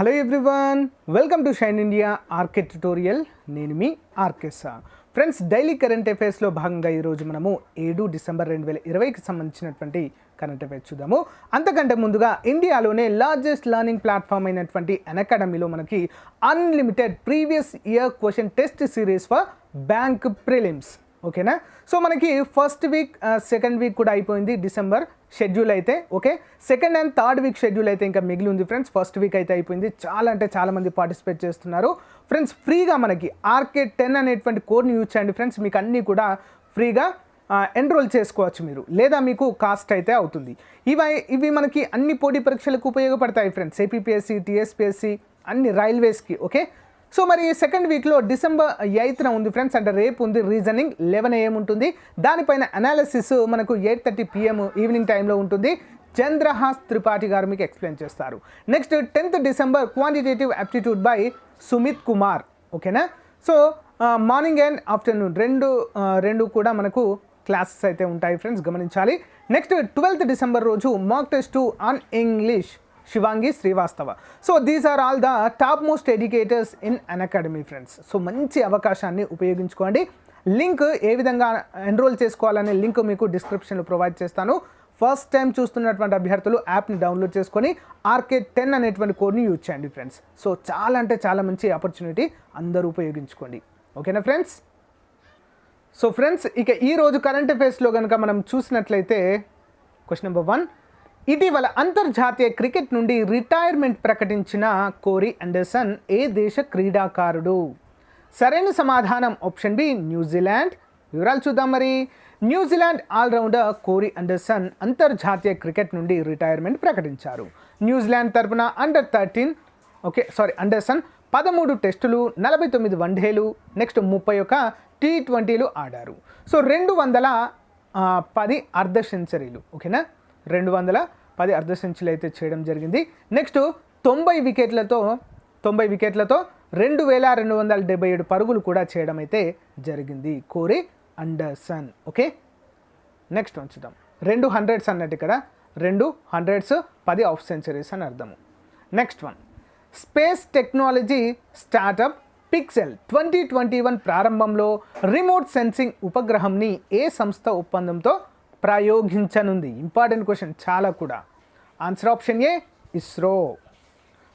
Hello everyone, welcome to shine India RK tutorial. నేను మీ RK sir. Friends, daily current అఫైర్స్లో భాగంగా ఈరోజు మనము 7 డిసెంబర్ 2020కి సంబంధించినటువంటి కరెంట్ అఫైర్స్ చూద్దాము. అంతకంటే ముందుగా ఇండియాలోనే లార్జెస్ట్ లెర్నింగ్ ప్లాట్ఫామ్ అయినటువంటి అన్అకాడమీలో మనకి unlimited previous year question test series for bank prelims. ఓకేనా? సో మనకి ఫస్ట్ వీక్ సెకండ్ వీక్ కూడా అయిపోయింది డిసెంబర్ షెడ్యూల్ అయితే. Okay, second and third week schedule అయితే ఇంకా మిగిలి ఉంది ఫ్రెండ్స్. ఫస్ట్ వీక్ అయితే అయిపోయింది. చాలా మంది పార్టిసిపేట్ చేస్తున్నారు ఫ్రెండ్స్. ఫ్రీగా మనకి RK10 అనేటువంటి కోడ్ని యూజ్ చేయండి ఫ్రెండ్స్. మీకు అన్నీ కూడా ఫ్రీగా ఎన్రోల్ చేసుకోవచ్చు మీరు, లేదా మీకు కాస్ట్ అయితే అవుతుంది. ఇవి మనకి అన్ని పోటీ పరీక్షలకు ఉపయోగపడతాయి ఫ్రెండ్స్. APPSC, TSPSC, అన్ని రైల్వేస్కి. ఓకే, సో మరి సెకండ్ వీక్లో డిసెంబర్ 8న ఉంది ఫ్రెండ్స్, అంటే రేపు ఉంది. రీజనింగ్ 11 AM ఉంటుంది. దానిపైన అనాలిసిస్ మనకు 8:30 PM ఈవినింగ్ టైంలో ఉంటుంది. చంద్రహాస్ త్రిపాఠి గారు మీకు ఎక్స్ప్లెయిన్ చేస్తారు. Next 10th December quantitative aptitude by Sumit Kumar. ఓకేనా? సో మార్నింగ్ అండ్ ఆఫ్టర్నూన్ రెండు కూడా మనకు క్లాసెస్ అయితే ఉంటాయి ఫ్రెండ్స్, గమనించాలి. నెక్స్ట్ 12th డిసెంబర్ రోజు mock test on English Shivangi Srivastava. So these are all the top most educators in Unacademy friends. So మంచి అవకాశాన్ని ఉపయోగించుకోండి. లింక్ ఏ విధంగా ఎన్రోల్ చేసుకోవాలనే లింక్ మీకు డిస్క్రిప్షన్లో ప్రొవైడ్ చేస్తాను. ఫస్ట్ టైం చూస్తున్నటువంటి అభ్యర్థులు యాప్ని డౌన్లోడ్ చేసుకొని RK10 అనేటువంటి కోడ్ని యూజ్ చేయండి ఫ్రెండ్స్. సో చాలా మంచి ఆపర్చునిటీ, అందరూ ఉపయోగించుకోండి. ఓకేనా ఫ్రెండ్స్? సో ఫ్రెండ్స్, ఇక ఈరోజు కరెంట్ అఫైర్స్లో కనుక మనం చూసినట్లయితే క్వశ్చన్ నెంబర్ 1, ఇటీవల అంతర్జాతీయ క్రికెట్ నుండి రిటైర్మెంట్ ప్రకటించిన కోరీ అండర్సన్ ఏ దేశ క్రీడాకారుడు? సరైన సమాధానం ఆప్షన్ బి, న్యూజిలాండ్. వివరాలు చూద్దాం మరి. న్యూజిలాండ్ ఆల్రౌండర్ కోరీ అండర్సన్ అంతర్జాతీయ క్రికెట్ నుండి రిటైర్మెంట్ ప్రకటించారు. న్యూజిలాండ్ తరపున అండర్సన్ 13 టెస్టులు, 49 వన్డేలు, నెక్స్ట్ 31 T20లు ఆడారు. సో 210 అర్ధ సెంచరీలు. ఓకేనా? 210 అర్ధ సెంచరీలు అయితే చేయడం జరిగింది. నెక్స్ట్ 90 వికెట్లతో 2277 పరుగులు కూడా చేయడం అయితే జరిగింది కోరీ అండర్సన్. ఓకే, నెక్స్ట్ చూద్దాం. 2 100s అన్నట్టు ఇక్కడ 2 100s 10 ఆఫ్ సెంచరీస్ అని అర్థము. Next one, space technology startup pixel 2021 ప్రారంభంలో రిమోట్ సెన్సింగ్ ఉపగ్రహంని ఏ సంస్థ ఒప్పందంతో ప్రయోగించనుంది? ఇంపార్టెంట్ క్వశ్చన్ చాలా కూడా. ఆన్సర్ ఆప్షన్ ఏ, ఇస్రో.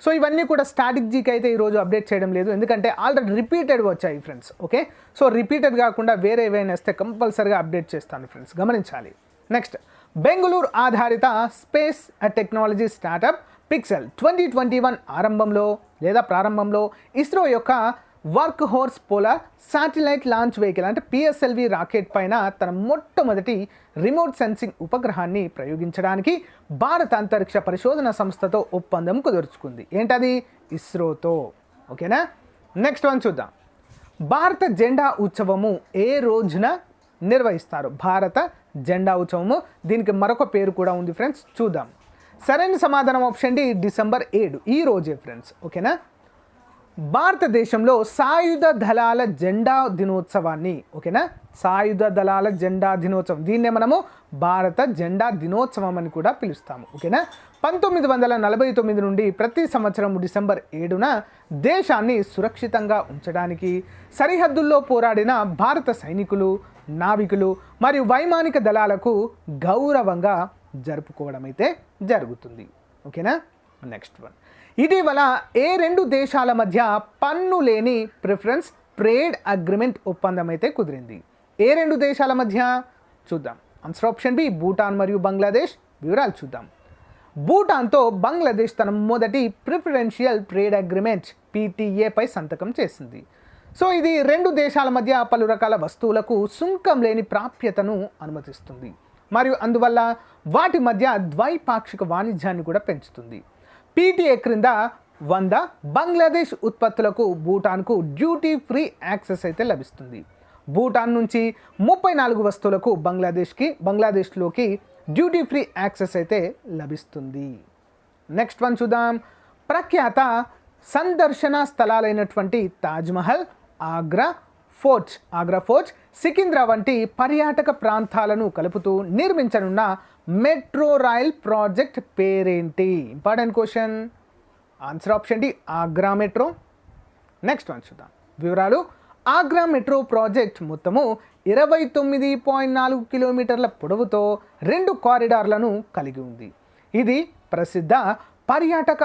సో ఇవన్నీ కూడా స్టాటిక్ జీకి అయితే ఈరోజు అప్డేట్ చేయడం లేదు, ఎందుకంటే ఆల్రెడీ రిపీటెడ్గా వచ్చాయి ఫ్రెండ్స్. ఓకే, సో రిపీటెడ్ కాకుండా వేరే ఏవైనా వస్తే కంపల్సరీగా అప్డేట్ చేస్తాను ఫ్రెండ్స్, గమనించాలి. నెక్స్ట్, బెంగళూరు ఆధారిత స్పేస్ టెక్నాలజీ స్టార్టప్ పిక్సెల్ 2021 ప్రారంభంలో ఇస్రో యొక్క work horse polar satellite launch vehicle అంటే PSLV రాకెట్ పైన తన మొట్టమొదటి రిమోట్ సెన్సింగ్ ఉపగ్రహాన్ని ప్రయోగించడానికి భారత అంతరిక్ష పరిశోధన సంస్థతో ఒప్పందం కుదుర్చుకుంది. ఏంటది? ఇస్రోతో. ఓకేనా? నెక్స్ట్ వన్ చూద్దాం. భారత జెండా ఉత్సవము ఏ రోజున నిర్వహిస్తారు? భారత జెండా ఉత్సవము, దీనికి మరొక పేరు కూడా ఉంది ఫ్రెండ్స్, చూద్దాం. సరైన సమాధానం ఆప్షన్ డి, డిసెంబర్ 7, ఈ రోజే ఫ్రెండ్స్. ఓకేనా? భారతదేశంలో సాయుధ దళాల జెండా దినోత్సవాన్ని, ఓకేనా, సాయుధ దళాల జెండా దినోత్సవం, దీన్నే మనము భారత జెండా దినోత్సవం అని కూడా పిలుస్తాము. ఓకేనా? 1949 నుండి ప్రతి సంవత్సరం డిసెంబర్ 7న దేశాన్ని సురక్షితంగా ఉంచడానికి సరిహద్దుల్లో పోరాడిన భారత సైనికులు, నావికులు మరియు వైమానిక దళాలకు గౌరవంగా జరుపుకోవడం అయితే జరుగుతుంది. ఓకేనా? నెక్స్ట్ వన్, ఇటీవల ఏ 2 దేశాల మధ్య పన్ను లేని ప్రిఫరెన్స్ ట్రేడ్ అగ్రిమెంట్ ఒప్పందం అయితే కుదిరింది? ఏ 2 దేశాల మధ్య? చూద్దాం. ఆన్సర్ ఆప్షన్ బి, భూటాన్ మరియు బంగ్లాదేశ్. వివరాలు చూద్దాం. భూటాన్తో బంగ్లాదేశ్ తన మొదటి ప్రిఫరెన్షియల్ ట్రేడ్ అగ్రిమెంట్ PTA పై సంతకం చేసింది. సో ఇది 2 దేశాల మధ్య పలు రకాల వస్తువులకు సుంకం లేని ప్రాప్యతను అనుమతిస్తుంది మరియు అందువల్ల వాటి మధ్య ద్వైపాక్షిక వాణిజ్యాన్ని కూడా పెంచుతుంది. PTA క్రింద 100 బంగ్లాదేశ్ ఉత్పత్తులకు భూటాన్కు డ్యూటీ ఫ్రీ యాక్సెస్ అయితే లభిస్తుంది. భూటాన్ నుంచి 34 వస్తువులకు బంగ్లాదేశ్లోకి డ్యూటీ ఫ్రీ యాక్సెస్ అయితే లభిస్తుంది. నెక్స్ట్ వన్ చూద్దాం. ప్రఖ్యాత సందర్శన స్థలాలైనటువంటి తాజ్మహల్, ఆగ్రా ఫోర్ట్, సికింద్రా వంటి పర్యాటక ప్రాంతాలను కలుపుతూ నిర్మించనున్న మెట్రో రైల్ ప్రాజెక్ట్ పేరేంటి? Important question. Answer option D Agra metro. Next one చూద్దాం వివరాలు. ఆగ్రా మెట్రో ప్రాజెక్ట్ మొత్తము 29.4 కిలోమీటర్ల పొడవుతో 2 కారిడార్లను కలిగి ఉంది. ఇది ప్రసిద్ధ పర్యాటక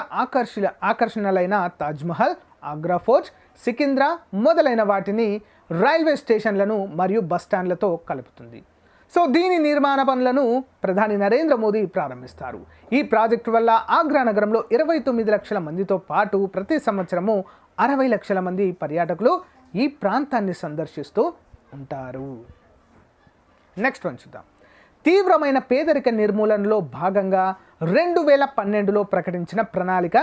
ఆకర్షణలైన తాజ్మహల్, ఆగ్రా ఫోర్ట్, సికింద్రా మొదలైన వాటిని రైల్వే స్టేషన్లను మరియు బస్టాండ్లతో కలుపుతుంది. సో దీని నిర్మాణ పనులను ప్రధాని నరేంద్ర మోదీ ప్రారంభిస్తారు. ఈ ప్రాజెక్టు వల్ల ఆగ్రా నగరంలో 29 లక్షల మందితో పాటు ప్రతి సంవత్సరము 60 లక్షల మంది పర్యాటకులు ఈ ప్రాంతాన్ని సందర్శిస్తూ ఉంటారు. నెక్స్ట్ వన్ చూద్దాం. తీవ్రమైన పేదరిక నిర్మూలనలో భాగంగా 2012లో ప్రకటించిన ప్రణాళిక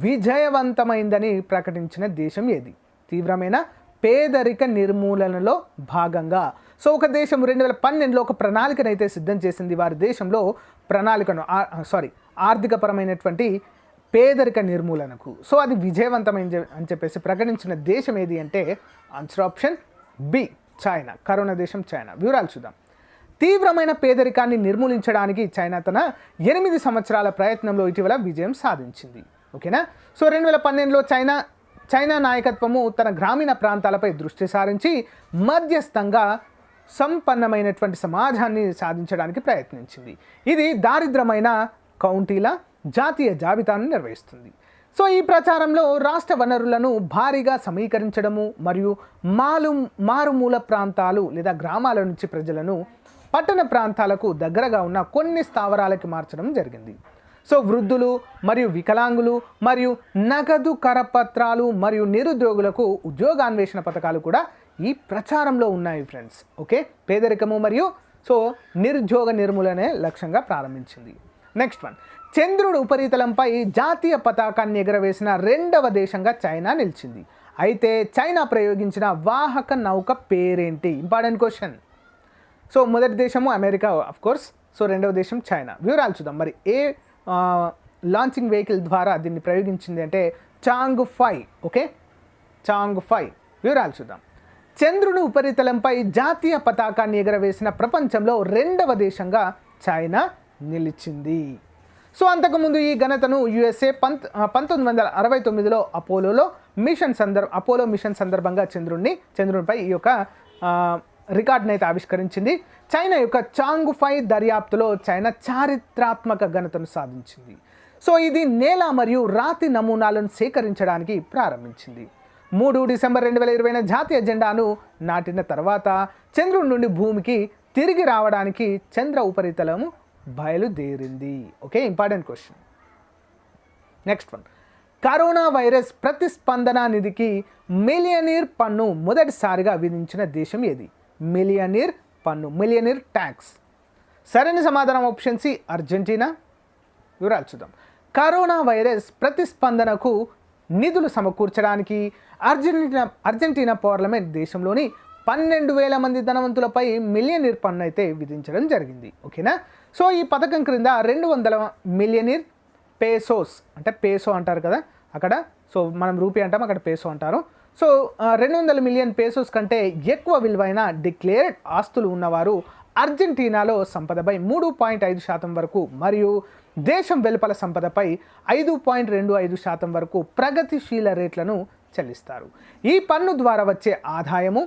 విజయవంతమైందని ప్రకటించిన దేశం ఏది? తీవ్రమైన పేదరిక నిర్మూలనలో భాగంగా సో ఒక దేశం 2012లో ఒక ప్రణాళికనైతే సిద్ధం చేసింది. వారి దేశంలో ప్రణాళికను ఆర్థికపరమైనటువంటి పేదరిక నిర్మూలనకు. సో అది విజయవంతమైంది అని చెప్పేసి ప్రకటించిన దేశం ఏది అంటే answer option B China. Corona దేశం చైనా. వివరాలు చూద్దాం. తీవ్రమైన పేదరికాన్ని నిర్మూలించడానికి చైనా తన 8 సంవత్సరాల ప్రయత్నంలో ఇటీవల విజయం సాధించింది. ఓకేనా. సో 2012లో చైనా నాయకత్వము తన గ్రామీణ ప్రాంతాలపై దృష్టి సారించి మధ్యస్థంగా సంపన్నమైనటువంటి సమాజాన్ని సాధించడానికి ప్రయత్నించింది. ఇది దారిద్రమైన కౌంటీల జాతీయ జాబితాను నిర్వహిస్తుంది. సో ఈ ప్రచారంలో రాష్ట్ర వనరులను భారీగా సమీకరించడము మరియు మారుమూల ప్రాంతాలు లేదా గ్రామాల నుంచి ప్రజలను పట్టణ ప్రాంతాలకు దగ్గరగా ఉన్న కొన్ని స్థావరాలకి మార్చడం జరిగింది. సో వృద్ధులు మరియు వికలాంగులు మరియు నగదు కరపత్రాలు మరియు నిరుద్యోగులకు ఉద్యోగాన్వేషణ పథకాలు కూడా ఈ ప్రచారంలో ఉన్నాయి ఫ్రెండ్స్. ఓకే, పేదరికము మరియు సో నిరుద్యోగ నిర్మూలనే లక్ష్యంగా ప్రారంభించింది. Next one. చంద్రుడి ఉపరితలంపై జాతీయ పతాకాన్ని ఎగరవేసిన 2వ దేశంగా చైనా నిలిచింది. అయితే చైనా ప్రయోగించిన వాహక నౌక పేరేంటి? Important question. సో మొదటి దేశము అమెరికా ఆఫ్ కోర్స్. సో రెండవ దేశం చైనా. వివరాలు చూద్దాం. మరి ఏ లాంచింగ్ వెహికల్ ద్వారా దీన్ని ప్రయోగించింది అంటే చాంగ్-5. ఓకే, చాంగ్-5. వివరాలు చూద్దాం. చంద్రుని ఉపరితలంపై జాతీయ పతాకాన్ని ఎగరవేసిన ప్రపంచంలో 2వ దేశంగా చైనా నిలిచింది. సో అంతకుముందు ఈ ఘనతను యుఎస్ఏ 1969లో అపోలో మిషన్ సందర్భంగా చంద్రునిపై ఈ యొక్క రికార్డుని అయితే ఆవిష్కరించింది. చైనా యొక్క చాంగ్-5 దర్యాప్తులో చైనా చారిత్రాత్మక ఘనతను సాధించింది. సో ఇది నేల మరియు రాతి నమూనాలను సేకరించడానికి ప్రారంభించింది. 3 డిసెంబర్ 2020 జాతీయ జెండాను నాటిన తర్వాత చంద్రుడి నుండి భూమికి తిరిగి రావడానికి చంద్ర ఉపరితలము బయలుదేరింది. Okay, important question. Next one. Corona virus ప్రతిస్పందన నిధికి మిలియనీర్ పన్ను మొదటిసారిగా విధించిన దేశం ఏది? మిలియనీర్ పన్ను, మిలియనీర్ ట్యాక్స్. సరైన సమాధానం ఆప్షన్ సి అర్జెంటీనా. వివరాలు చూద్దాం. కరోనా వైరస్ ప్రతిస్పందనకు నిధులు సమకూర్చడానికి అర్జెంటీనా పార్లమెంట్ దేశంలోని 12,000 మంది ధనవంతులపై మిలియనీర్ పన్ను అయితే విధించడం జరిగింది. ఓకేనా. సో ఈ పథకం క్రింద 200 మిలియనీర్ పేసోస్, అంటే పేసో అంటారు కదా అక్కడ, సో మనం రూపీ అంటాం, అక్కడ పేసో అంటారు. సో 200 మిలియన్ పేసోస్ కంటే ఎక్కువ విలువైన డిక్లేర్డ్ ఆస్తులు ఉన్నవారు అర్జెంటీనాలో సంపదపై 3.5% వరకు మరియు దేశం వెలుపల సంపదపై 5.25% వరకు ప్రగతిశీల రేట్లను చెల్లిస్తారు. ఈ పన్ను ద్వారా వచ్చే ఆదాయము,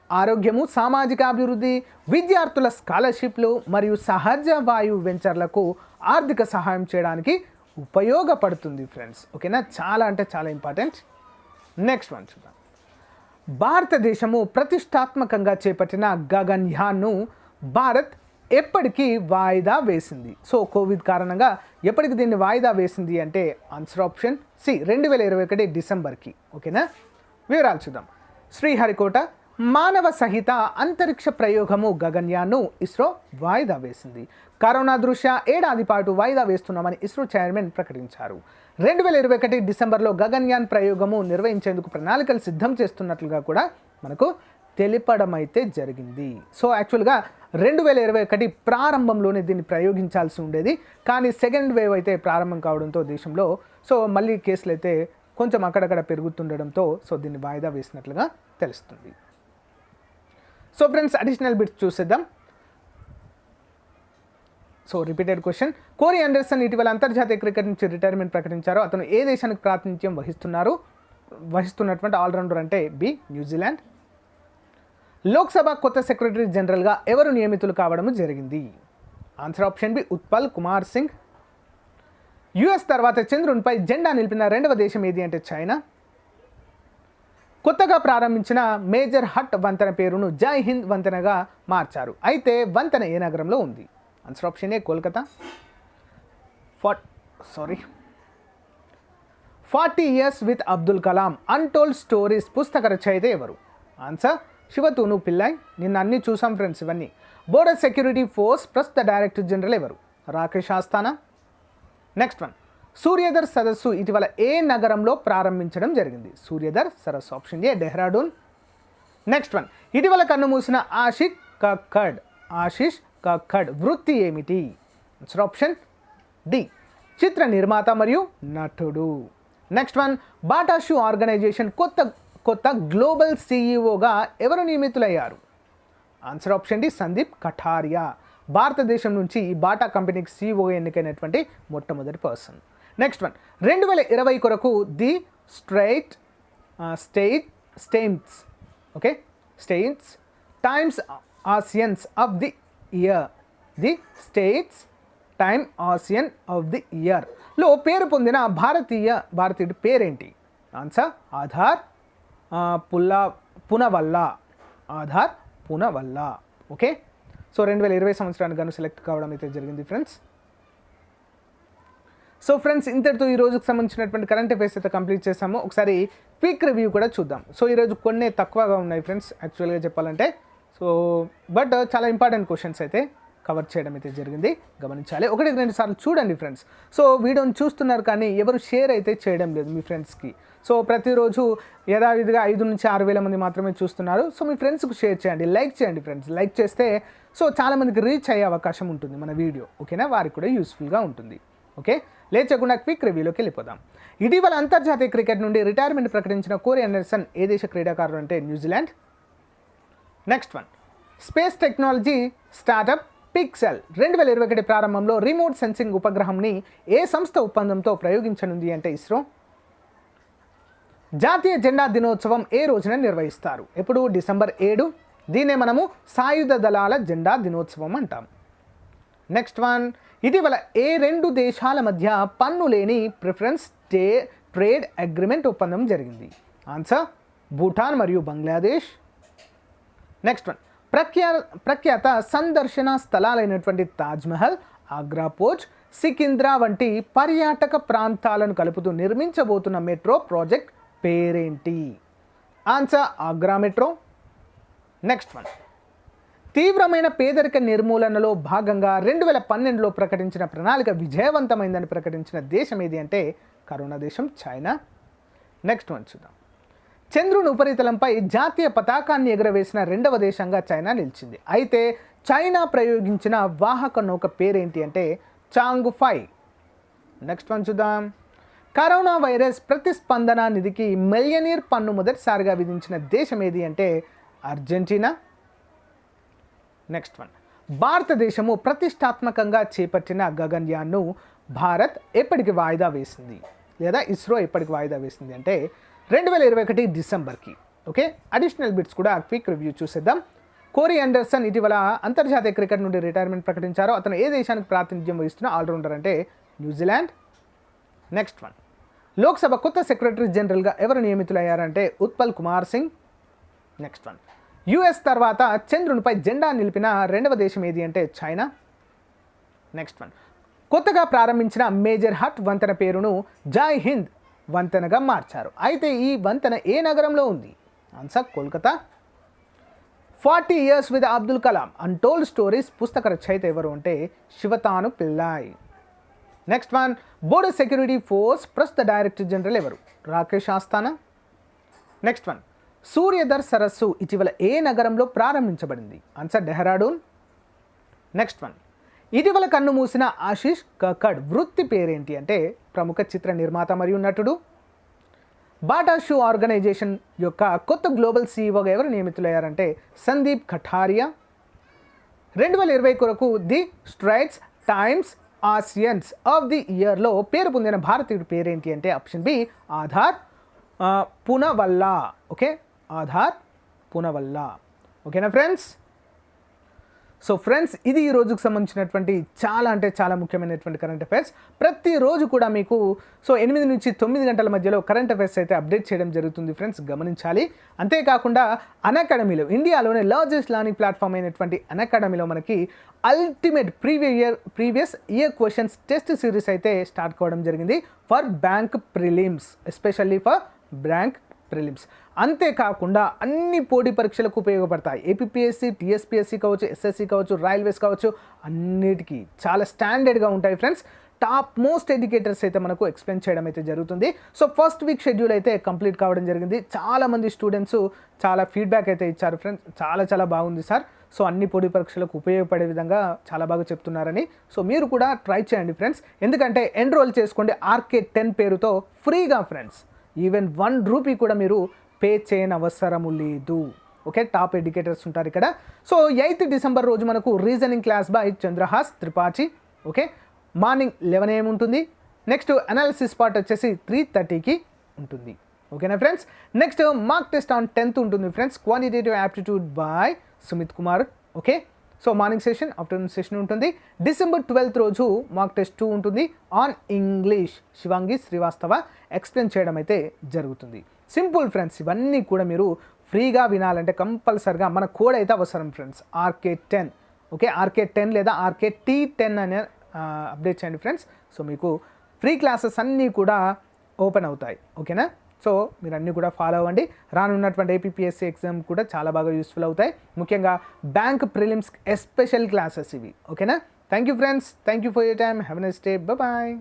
ఆరోగ్యము, సామాజిక అభివృద్ధి, విద్యార్థుల స్కాలర్షిప్లు మరియు సహజ వాయు వెంచర్లకు ఆర్థిక సహాయం చేయడానికి ఉపయోగపడుతుంది ఫ్రెండ్స్. ఓకేనా, చాలా అంటే చాలా ఇంపార్టెంట్. నెక్స్ట్ వన్ చూద్దాం. భారతదేశము ప్రతిష్టాత్మకంగా చేపట్టిన గగన్యాన్ను భారత్ ఎప్పటికీ వాయిదా వేసింది? సో కోవిడ్ కారణంగా ఎప్పటికి దీన్ని వాయిదా వేసింది అంటే ఆన్సర్ ఆప్షన్ సి 2021 డిసెంబర్కి. ఓకేనా, వివరాలు చూద్దాం. శ్రీహరికోట మానవ సహిత అంతరిక్ష ప్రయోగము గగన్యాన్ను ఇస్రో వాయిదా వేసింది. కరోనా దృష్ట్యా ఏడాది పాటు వాయిదా వేస్తున్నామని ఇస్రో చైర్మన్ ప్రకటించారు. 2021 డిసెంబర్లో గగన్యాన్ ప్రయోగము నిర్వహించేందుకు ప్రణాళికలు సిద్ధం చేస్తున్నట్లుగా కూడా మనకు తెలిపడం అయితే జరిగింది. సో యాక్చువల్గా 2021 ప్రారంభంలోనే దీన్ని ప్రయోగించాల్సి ఉండేది, కానీ సెకండ్ వేవ్ అయితే ప్రారంభం కావడంతో దేశంలో సో మళ్ళీ కేసులు అయితే కొంచెం అక్కడక్కడ పెరుగుతుండడంతో సో దీన్ని వాయిదా వేసినట్లుగా తెలుస్తుంది. సో ఫ్రెండ్స్, అడిషనల్ బిట్స్ చూసేద్దాం. So repeated question. కోరీ అండర్సన్ ఇటీవల అంతర్జాతీయ క్రికెట్ నుంచి రిటైర్మెంట్ ప్రకటించారు. అతను ఏ దేశానికి ప్రాతినిధ్యం వహిస్తున్నటువంటి ఆల్రౌండర్ అంటే బి న్యూజిలాండ్. లోక్సభ కొత్త సెక్రటరీ జనరల్గా ఎవరు నియమితులు కావడం జరిగింది? Answer option B Utpal Kumar Singh. US తర్వాత చంద్రునిపై జెండా నిలిపిన రెండవ దేశం ఏది అంటే చైనా. కొత్తగా ప్రారంభించిన మేజర్ హట్ వంతెన పేరును జై హింద్ వంతెనగా మార్చారు. అయితే వంతెన ఏ నగరంలో ఉంది? Answer option A Kolkata. 40 years with Abdul Kalam untold stories పుస్తక రచయిత ఎవరు? ఆన్సర్ శివతూను పిల్లై. నిన్న అన్ని చూసాం ఫ్రెండ్స్ ఇవన్నీ. బోర్డర్ సెక్యూరిటీ ఫోర్స్ ప్రస్తుత డైరెక్టర్ జనరల్ ఎవరు? రాకేష్ ఆస్థానా. Next one. సూర్యధర్ సదస్సు ఇటీవల ఏ నగరంలో ప్రారంభించడం జరిగింది? సూర్యధర్ సరస్సు option A Dehradun. Next one. ఇటీవల కన్నుమూసిన ఆశిష్ కక్కడ్ వృత్తి ఏమిటి? ఆన్సర్ ఆప్షన్ డి చిత్ర నిర్మాత మరియు నటుడు. Next one. Bata shoe organization కొత్త గ్లోబల్ సీఈఓగా ఎవరు నియమితులయ్యారు? Answer option D Sandeep Kataria. భారతదేశం నుంచి ఈ బాటా కంపెనీకి సీఈఓ ఎన్నికైనటువంటి మొట్టమొదటి పర్సన్. Next one. 2020 కొరకు the States Times Asians of the year లో పేరు పొందిన భారతీయుడి పేరేంటి? Answer Adar Poonawalla. Okay. So 2020 సంవత్సరానికి గాను సెలెక్ట్ కావడం అయితే జరిగింది ఫ్రెండ్స్. సో ఫ్రెండ్స్, ఇంతటితో ఈ రోజుకి సంబంధించినటువంటి కరెంట్ అఫైర్స్ అయితే కంప్లీట్ చేసాము. ఒకసారి క్విక్ రివ్యూ కూడా చూద్దాం. సో ఈరోజు కొన్ని తక్కువగా ఉన్నాయి ఫ్రెండ్స్ యాక్చువల్గా చెప్పాలంటే. సో బట్ చాలా ఇంపార్టెంట్ క్వశ్చన్స్ అయితే కవర్ చేయడం అయితే జరిగింది, గమనించాలి. 1-2 సార్లు చూడండి ఫ్రెండ్స్. సో వీడియోని చూస్తున్నారు కానీ ఎవరు షేర్ అయితే చేయడం లేదు మీ ఫ్రెండ్స్కి. సో ప్రతిరోజు యథావిధిగా 5 నుంచి 6 వేల మంది మాత్రమే చూస్తున్నారు. సో మీ ఫ్రెండ్స్కి షేర్ చేయండి, లైక్ చేయండి ఫ్రెండ్స్. లైక్ చేస్తే సో చాలామందికి రీచ్ అయ్యే అవకాశం ఉంటుంది మన వీడియో. ఓకేనా? వారికి కూడా యూస్ఫుల్గా ఉంటుంది. ఓకే, లేచకుండా క్విక్ రివ్యూలోకి వెళ్ళిపోదాం. ఇటీవల అంతర్జాతీయ క్రికెట్ నుండి రిటైర్మెంట్ ప్రకటించిన కోరీ అండర్సన్ ఏ దేశ క్రీడాకారుడు అంటే New Zealand. Next one. Space technology startup pixel 2021 ప్రారంభంలో రిమోట్ సెన్సింగ్ ఉపగ్రహంని ఏ సంస్థ ఒప్పందంతో ప్రయోగించనుంది అంటే ఇస్రో. జాతీయ జెండా దినోత్సవం ఏ రోజున నిర్వహిస్తారు? ఎప్పుడు? డిసెంబర్ 7. దీన్నే మనము సాయుధ దళాల జెండా దినోత్సవం అంటాం. Next one. ఇటీవల ఏ 2 దేశాల మధ్య పన్ను లేని ప్రిఫరెన్స్ ట్రేడ్ అగ్రిమెంట్ ఒప్పందం జరిగింది? ఆన్సర్ భూటాన్ మరియు బంగ్లాదేశ్. Next one. ప్రఖ్యాత సందర్శన స్థలాలైనటువంటి తాజ్మహల్, ఆగ్రా పోర్ట్, సికింద్రా వంటి పర్యాటక ప్రాంతాలను కలుపుతూ నిర్మించబోతున్న మెట్రో ప్రాజెక్ట్ పేరేంటి? Answer Agra metro. Next one. తీవ్రమైన పేదరిక నిర్మూలనలో భాగంగా 2012లో ప్రకటించిన ప్రణాళిక విజయవంతమైందని ప్రకటించిన దేశం ఏది అంటే కరోనా దేశం చైనా. నెక్స్ట్ వన్ చూద్దాం. చంద్రుని ఉపరితలంపై జాతీయ పతాకాన్ని ఎగురవేసిన 2వ దేశంగా చైనా నిలిచింది. అయితే చైనా ప్రయోగించిన వాహక నౌక పేరేంటి అంటే చాంగ్ 5. నెక్స్ట్ వన్ చూద్దాం. కరోనా వైరస్ ప్రతిస్పందన నిధికి మిలియనీర్ పన్ను మొదటిసారిగా విధించిన దేశం ఏది అంటే అర్జెంటీనా. Next one. భారతదేశము ప్రతిష్టాత్మకంగా చేపట్టిన గగన్యాన్ను భారత్ ఎప్పటికి వాయిదా వేసింది లేదా ఇస్రో ఎప్పటికి వాయిదా వేసింది అంటే 2021 డిసెంబర్కి. ఓకే, అడిషనల్ బిట్స్ కూడా క్విక్ రివ్యూ చూసేద్దాం. కోరీ అండర్సన్ ఇటీవల అంతర్జాతీయ క్రికెట్ నుండి రిటైర్మెంట్ ప్రకటించారు. అతను ఏ దేశానికి ప్రాతినిధ్యం వహిస్తున్న ఆల్రౌండర్ అంటే న్యూజిలాండ్. Next one. లోక్సభ కొత్త సెక్రటరీ జనరల్గా ఎవరు నియమితులయ్యారంటే Utpal Kumar Singh. Next one. US తర్వాత చంద్రునిపై జెండా నిలిపిన 2వ దేశం ఏది అంటే చైనా. Next one. కొత్తగా ప్రారంభించిన మేజర్ హట్ వంతెన పేరును జై హింద్ వంతెనగా మార్చారు. అయితే ఈ వంతెన ఏ నగరంలో ఉంది? Answer Kolkata. 40 years with Abdul Kalam untold stories పుస్తక రచయిత ఎవరు అంటే Sivathanu Pillai. Next one. Border security force ప్రస్తుత డైరెక్టర్ జనరల్ ఎవరు? రాకేష్ ఆస్థానా. Next one. సూర్యధర్ సరస్సు ఇటీవల ఏ నగరంలో ప్రారంభించబడింది? ఆన్సర్ డెహ్రాడూన్. Next one. ఇటీవల కన్ను మూసిన ఆశిష్ కక్కడ్ వృత్తి పేరేంటి అంటే ప్రముఖ చిత్ర నిర్మాత మరియు నటుడు. బాటా షూ ఆర్గనైజేషన్ యొక్క కొత్త గ్లోబల్ సీఈఓగా ఎవరు నియమితులయ్యారంటే సందీప్ కఠారియా. 2020 కొరకు the Times Asians of the ఇయర్లో పేరు పొందిన భారతీయుడి పేరేంటి అంటే option B Adar Poonawalla. Okay, Adar Poonawalla. ఓకేనా ఫ్రెండ్స్? సో ఫ్రెండ్స్, ఇది ఈ రోజుకు సంబంధించినటువంటి చాలా అంటే చాలా ముఖ్యమైనటువంటి కరెంట్ అఫైర్స్. ప్రతిరోజు కూడా మీకు 8 నుంచి 9 గంటల మధ్యలో కరెంట్ అఫైర్స్ అయితే అప్డేట్ చేయడం జరుగుతుంది ఫ్రెండ్స్, గమనించాలి. అంతేకాకుండా అన్అకాడమీలో, ఇండియాలోనే లార్జెస్ట్ లర్నింగ్ ప్లాట్ఫామ్ అయినటువంటి అన్అకాడమీలో మనకి ultimate previous year questions test series అయితే స్టార్ట్ కావడం జరిగింది for bank prelims, especially for bank prelims. అంతేకాకుండా అన్ని పోటీ పరీక్షలకు ఉపయోగపడతాయి. ఏపీపీఎస్సీ, టీఎస్పీఎస్సీ కావచ్చు, ఎస్ఎస్సీ కావచ్చు, రైల్వేస్ కావచ్చు, అన్నిటికీ చాలా స్టాండర్డ్గా ఉంటాయి ఫ్రెండ్స్. టాప్ మోస్ట్ ఎడ్యుకేటర్స్ అయితే మనకు ఎక్స్ప్లెయిన్ చేయడం అయితే జరుగుతుంది. సో ఫస్ట్ వీక్ షెడ్యూల్ అయితే కంప్లీట్ కావడం జరిగింది. చాలామంది స్టూడెంట్స్ చాలా ఫీడ్బ్యాక్ అయితే ఇచ్చారు ఫ్రెండ్స్, చాలా బాగుంది సార్, సో అన్ని పోటీ పరీక్షలకు ఉపయోగపడే విధంగా చాలా బాగా చెప్తున్నారని. సో మీరు కూడా ట్రై చేయండి ఫ్రెండ్స్, ఎందుకంటే ఎన్రోల్ చేసుకోండి RK10 పేరుతో ఫ్రీగా ఫ్రెండ్స్. ఈవెన్ 1 రూపీ కూడా మీరు పే చేయని అవసరము లేదు. ఓకే, టాప్ ఎడ్యుకేటర్స్ ఉంటారు ఇక్కడ. సో 8 డిసెంబర్ రోజు మనకు reasoning class by Chandrahas Tripathi. Okay, morning 11 AM ఉంటుంది. నెక్స్ట్ అనాలిసిస్ పార్ట్ వచ్చేసి 3:30కి ఉంటుంది. ఓకేనా friends? Next mark test on 10th ఉంటుంది friends, quantitative aptitude by Sumit Kumar. Okay, so morning session, afternoon session ఉంటుంది. డిసెంబర్ 12th రోజు మార్క్ టెస్ట్ 2 ఉంటుంది on English, Shivangi Srivastava explain చేయడం అయితే జరుగుతుంది. సింపుల్ ఫ్రెండ్స్, ఇవన్నీ కూడా మీరు ఫ్రీగా వినాలంటే కంపల్సరిగా మన కోడ్ అయితే అవసరం ఫ్రెండ్స్, RK10. ఓకే, RK10 లేదా RKT10 అనే అప్డేట్ చేయండి ఫ్రెండ్స్. సో మీకు ఫ్రీ క్లాసెస్ అన్నీ కూడా ఓపెన్ అవుతాయి. ఓకేనా? సో మీరు అన్నీ కూడా ఫాలో అవ్వండి. రానున్నటువంటి APPSC ఎగ్జామ్ కూడా చాలా బాగా యూస్ఫుల్ అవుతాయి, ముఖ్యంగా బ్యాంక్ ప్రిలిమ్స్ ఎస్పెషల్ క్లాసెస్ ఇవి. ఓకేనా? Thank you friends, thank you for your time, have a nice day, bye.